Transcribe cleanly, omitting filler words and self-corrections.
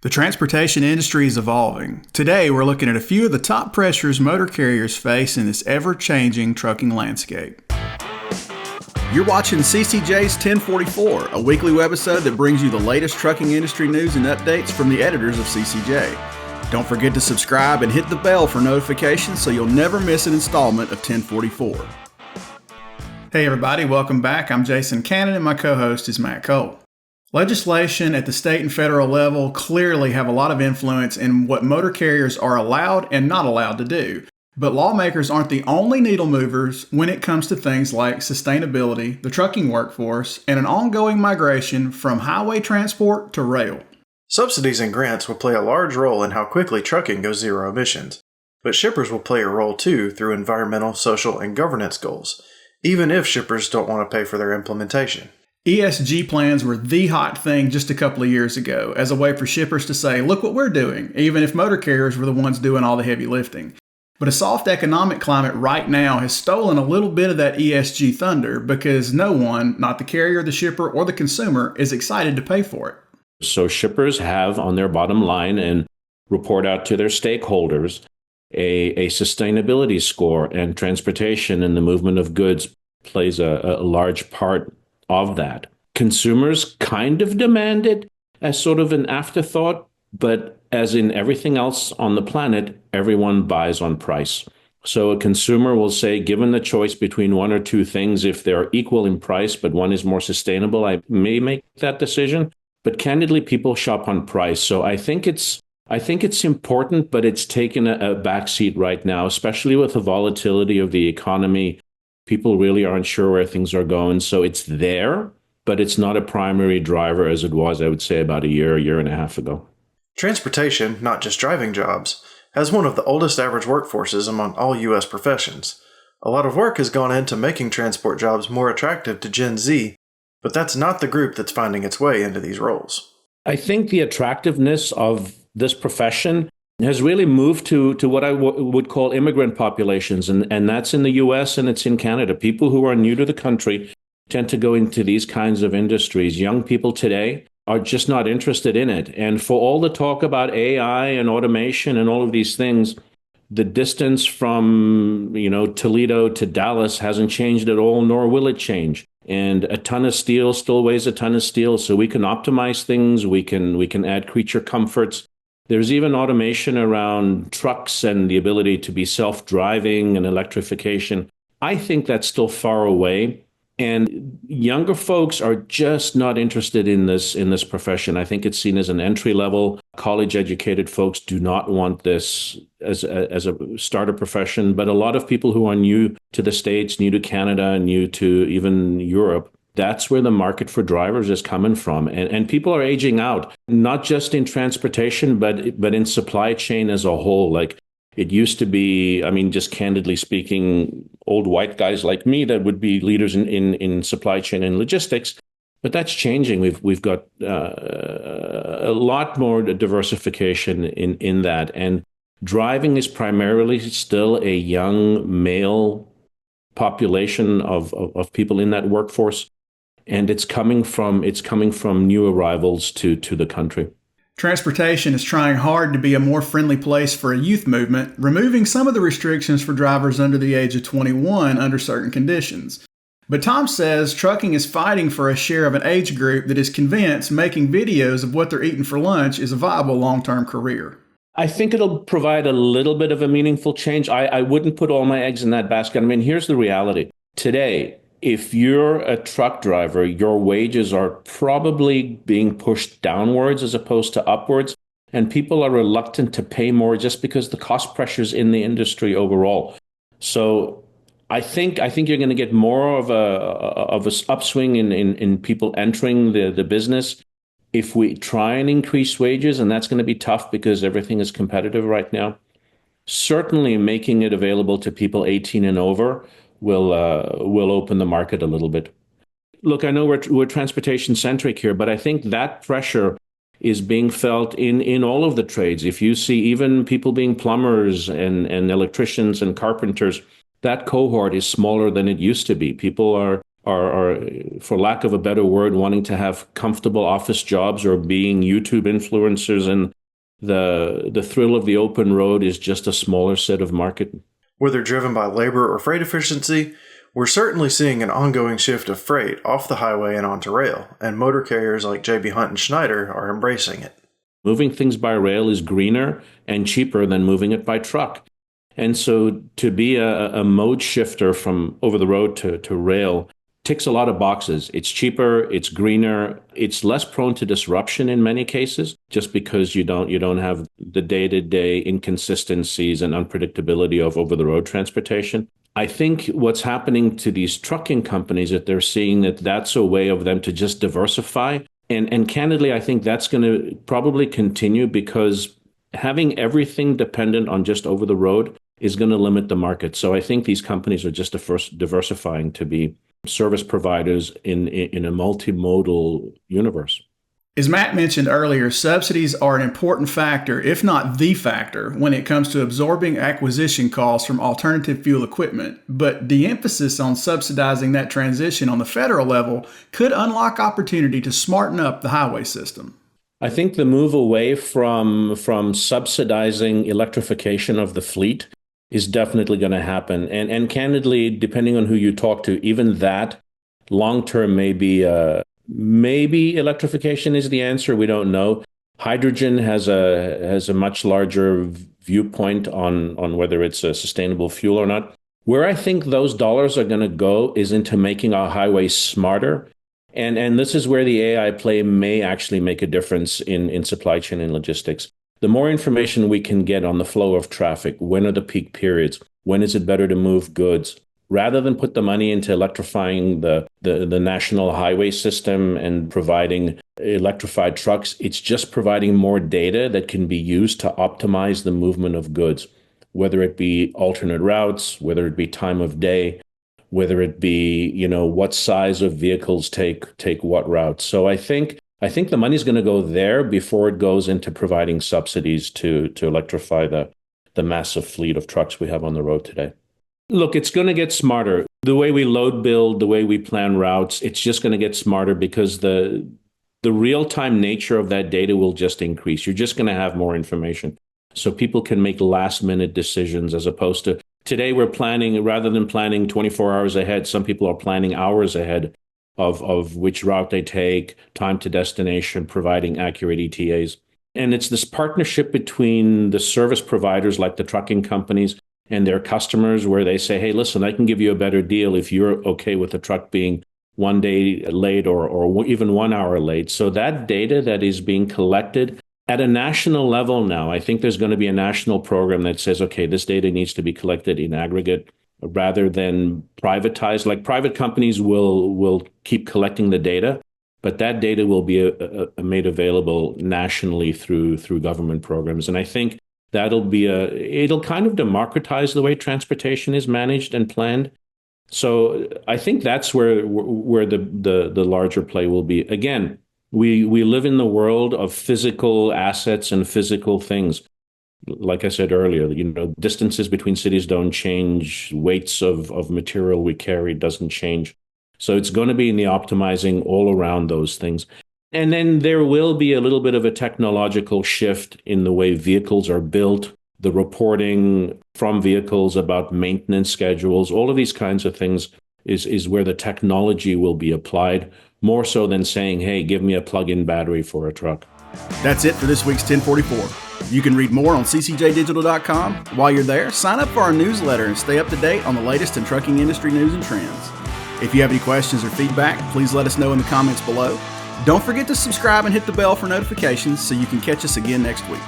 The transportation industry is evolving. Today, we're looking at a few of the top pressures motor carriers face in this ever-changing trucking landscape. You're watching CCJ's 1044, a weekly webisode that brings you the latest trucking industry news and updates from the editors of CCJ. Don't forget to subscribe and hit the bell for notifications so you'll never miss an installment of 1044. Hey everybody, welcome back. I'm Jason Cannon and my co-host is Matt Cole. Legislation at the state and federal level clearly have a lot of influence in what motor carriers are allowed and not allowed to do. But lawmakers aren't the only needle movers when it comes to things like sustainability, the trucking workforce, and an ongoing migration from highway transport to rail. Subsidies and grants will play a large role in how quickly trucking goes zero emissions. But shippers will play a role too through environmental, social, and governance goals, even if shippers don't want to pay for their implementation. ESG plans were the hot thing just a couple of years ago as a way for shippers to say, look what we're doing, even if motor carriers were the ones doing all the heavy lifting. But a soft economic climate right now has stolen a little bit of that ESG thunder because no one, not the carrier, the shipper, or the consumer, is excited to pay for it. So shippers have on their bottom line and report out to their stakeholders a sustainability score, and transportation and the movement of goods plays a large part of that. Consumers kind of demand it as sort of an afterthought, but as in everything else on the planet, everyone buys on price. So a consumer will say, given the choice between one or two things, if they're equal in price, but one is more sustainable, I may make that decision. But candidly, people shop on price. So I think it's important, but it's taken a backseat right now, especially with the volatility of the economy. People really aren't sure where things are going. So it's there, but it's not a primary driver as it was, I would say, about a year and a half ago. Transportation, not just driving jobs, has one of the oldest average workforces among all U.S. professions. A lot of work has gone into making transport jobs more attractive to Gen Z, but that's not the group that's finding its way into these roles. I think the attractiveness of this profession has really moved to what I would call immigrant populations, and that's in the U.S. and it's in Canada. People who are new to the country tend to go into these kinds of industries. Young people today are just not interested in it. And for all the talk about AI and automation and all of these things, the distance from, Toledo to Dallas hasn't changed at all, nor will it change. And a ton of steel still weighs a ton of steel, so we can optimize things, we can add creature comforts. There's even automation around trucks and the ability to be self-driving and electrification. I think that's still far away. And younger folks are just not interested in this profession. I think it's seen as an entry level. College-educated folks do not want this as a starter profession. But a lot of people who are new to the States, new to Canada, new to even Europe, that's where the market for drivers is coming from. And people are aging out, not just in transportation, but in supply chain as a whole. Like it used to be, just candidly speaking, old white guys like me that would be leaders in supply chain and logistics. But that's changing. We've got a lot more diversification in that. And driving is primarily still a young male population of people in that workforce. And it's coming from new arrivals to the country. Transportation is trying hard to be a more friendly place for a youth movement, removing some of the restrictions for drivers under the age of 21 under certain conditions. But Tom says trucking is fighting for a share of an age group that is convinced making videos of what they're eating for lunch is a viable long-term career. I think it'll provide a little bit of a meaningful change. I wouldn't put all my eggs in that basket. Here's the reality. Today, if you're a truck driver, your wages are probably being pushed downwards as opposed to upwards. And people are reluctant to pay more just because the cost pressures in the industry overall. So I think you're going to get more of a upswing in people entering the business if we try and increase wages, and that's going to be tough because everything is competitive right now. Certainly making it available to people 18 and over will open the market a little bit. Look, I know we're transportation centric here, but I think that pressure is being felt in all of the trades. If you see even people being plumbers and electricians and carpenters, that cohort is smaller than it used to be. People are are, for lack of a better word, wanting to have comfortable office jobs or being YouTube influencers, and the thrill of the open road is just a smaller set of market. Whether driven by labor or freight efficiency, we're certainly seeing an ongoing shift of freight off the highway and onto rail, and motor carriers like J.B. Hunt and Schneider are embracing it. Moving things by rail is greener and cheaper than moving it by truck. And so to be a mode shifter from over the road to rail ticks a lot of boxes. It's cheaper, it's greener, it's less prone to disruption in many cases, just because you don't have the day-to-day inconsistencies and unpredictability of over-the-road transportation. I think what's happening to these trucking companies, that they're seeing that that's a way of them to just diversify. And candidly, I think that's going to probably continue, because having everything dependent on just over the road is going to limit the market. So I think these companies are just diversifying to be service providers in a multimodal universe. As Matt mentioned earlier, subsidies are an important factor, if not the factor, when it comes to absorbing acquisition costs from alternative fuel equipment. But the emphasis on subsidizing that transition on the federal level could unlock opportunity to smarten up the highway system. I think the move away from subsidizing electrification of the fleet is definitely going to happen. And candidly, depending on who you talk to, even that long-term maybe electrification is the answer. We don't know. Hydrogen has a much larger viewpoint on whether it's a sustainable fuel or not. Where I think those dollars are going to go is into making our highways smarter. And this is where the AI play may actually make a difference in supply chain and logistics. The more information we can get on the flow of traffic, when are the peak periods, when is it better to move goods, rather than put the money into electrifying the national highway system and providing electrified trucks, it's just providing more data that can be used to optimize the movement of goods, whether it be alternate routes, whether it be time of day, whether it be, what size of vehicles take what routes. So I think the money's going to go there before it goes into providing subsidies to electrify the massive fleet of trucks we have on the road today. Look, it's going to get smarter. The way we load build, the way we plan routes, it's just going to get smarter, because the real-time nature of that data will just increase. You're just going to have more information. So people can make last-minute decisions, as opposed to today we're planning, rather than planning 24 hours ahead, some people are planning hours ahead of which route they take, time to destination, providing accurate ETAs. And it's this partnership between the service providers like the trucking companies and their customers, where they say, hey, listen, I can give you a better deal if you're okay with the truck being 1 day late or even 1 hour late. So that data that is being collected at a national level now, I think there's going to be a national program that says, okay, this data needs to be collected in aggregate rather than privatized. Like, private companies will keep collecting the data, but that data will be made available nationally through government programs. And I think it'll kind of democratize the way transportation is managed and planned. So I think that's where the larger play will be. Again, we live in the world of physical assets and physical things. Like I said earlier, distances between cities don't change. Weights of material we carry doesn't change. So it's going to be in the optimizing all around those things. And then there will be a little bit of a technological shift in the way vehicles are built, the reporting from vehicles about maintenance schedules, all of these kinds of things is where the technology will be applied, more so than saying, hey, give me a plug-in battery for a truck. That's it for this week's 1044. You can read more on ccjdigital.com. While you're there, sign up for our newsletter and stay up to date on the latest in trucking industry news and trends. If you have any questions or feedback, please let us know in the comments below. Don't forget to subscribe and hit the bell for notifications so you can catch us again next week.